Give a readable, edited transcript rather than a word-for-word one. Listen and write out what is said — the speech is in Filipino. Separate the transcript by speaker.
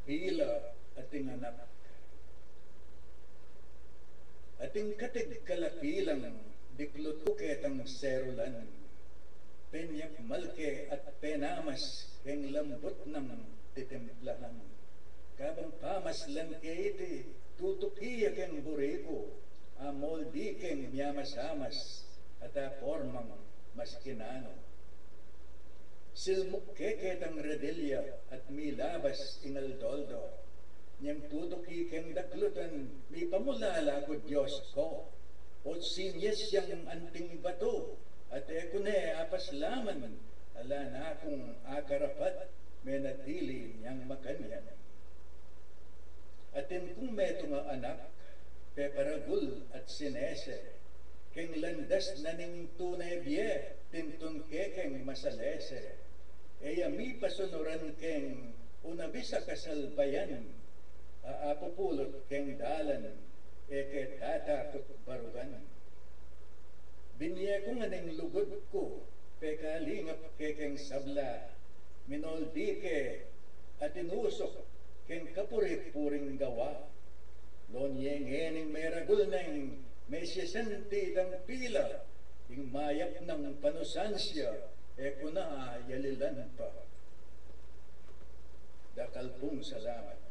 Speaker 1: pila ating anak. Ating katig kalapilang diklutuke tang serulan, penyak malke at penamas keng lambot ng titimplahan. Kabang pamaslan ke iti tutukiya keng buriko, amol di keng miyamasamas at formang maskinano. Silmuk keke tang redilya at milabas ingal doldo, niyang tutuki keng daklutan mi pamulala ko Diyos ko, o sinyes yang anting bato, at ekune apaslaman, ala na akong akarapat, menatili niyang makanyan. Atin kung meto nga anak, peparagul at sinese, keng landas na ning tunay biye, tintun kekeng masalese, eya mi pasunuran keng unabisa kasalbayan, aapupulot keng dalan, eke tatakot barugan. Binye ko nga ning lugod ko, pekalingap kekeng sabla, minoldi ke at inusok keng kapurit-puring gawa. Lonyengening may ragul nang may sisanti ng pila, ing mayap ng panusansya, e kuna yalilan pa. Dakal pong salamat.